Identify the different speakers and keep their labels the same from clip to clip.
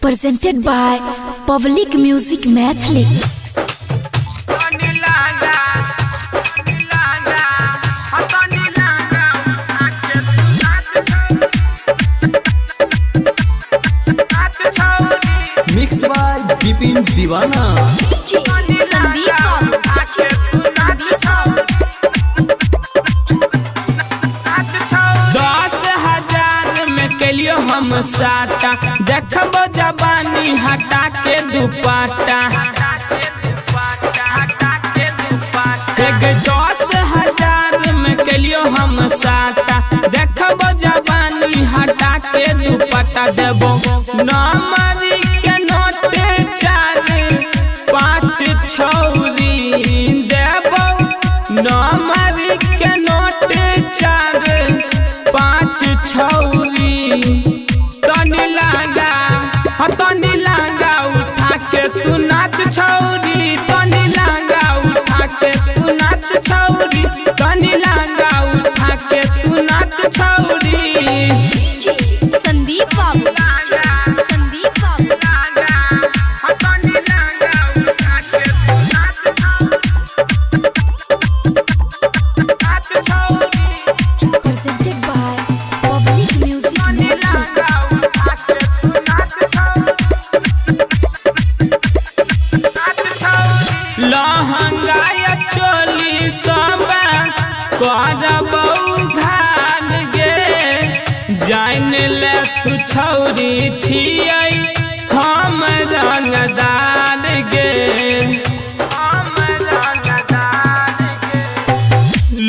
Speaker 1: presented by Public Music Mathli.
Speaker 2: Mix by Vipin Deewana.
Speaker 3: 10,000 में कलियो हम साटा, देखबो जवानी हटा के दुपट्टा। 10,000 में कलियो हम साटा, देखबो जवानी हटा के दुपट्टा। देबो नमरी के नोट 4-5 छौरी, देबो नमरी के नोट 4-5 छौरी। तनी लागा तनी लागा उठा के तू नाच छौरी, तनी लागा उठा के तू नाच छौरी, तनी लागा उठा के तू नाच छौरी।
Speaker 1: संदीप बाबू, संदीप बाबू, presented by Public Music Mathli.
Speaker 3: लहंगा या चोली सब करबौ घाट गे, जान ले तू छौरी छियै हम रंगदार गे।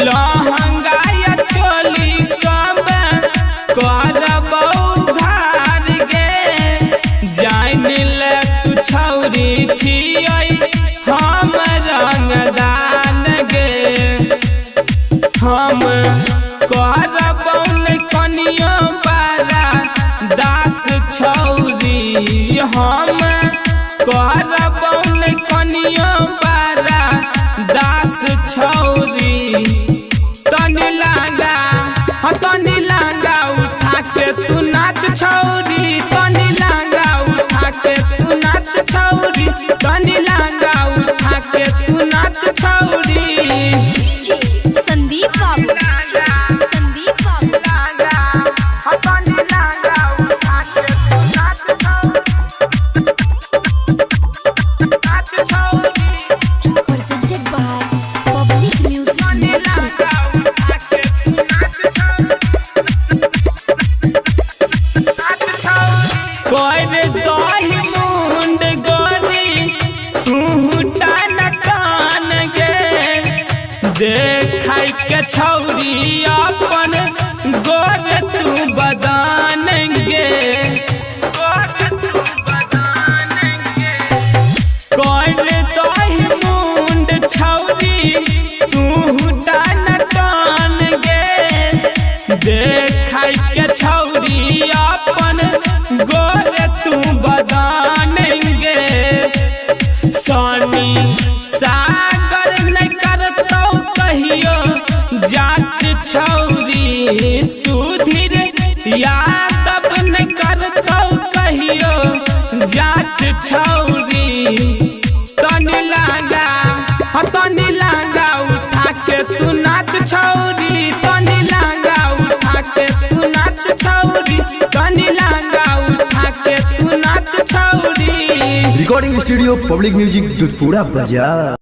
Speaker 3: लहंगा या चोली सब करबौ घाट गे, जान ले तू छौरी छियै हम रंगदान गे। हम करबौ कनियो बारा 10 छौरी, हम करबौ कनियो बारा 10 छौरी। तनी लागा तनी लागा उठा के तू नाच छौरी, तनी लागा उठा के तू नाच छौरी, तनी लागा उठा के तू नाच छौरी।
Speaker 1: संदीप बाबू, संदीप बाबू, presented by Public Music Mathli.
Speaker 3: कोई दही मुंड गोरी तू टान कान गे, देखाई के छौरी अपन गोर तू बदान गे। कोई दही मुंड छौरी तू टान कान गे, देखाई के छौरी अपन गोर तू बदान गे। सोनी सागर नहीं करतौ कहियो जांच छौरी, सुधीर यादव नहीं करतौ कहियो जांच छौरी। तनी लागा तनी लागा उठा के तू नाच छौरी, तनी लागा उठा के तू नाच छौरी, तनी लागा उठा के तू नाच छौरी।
Speaker 2: Recording studio public music Dudhpura बाजार।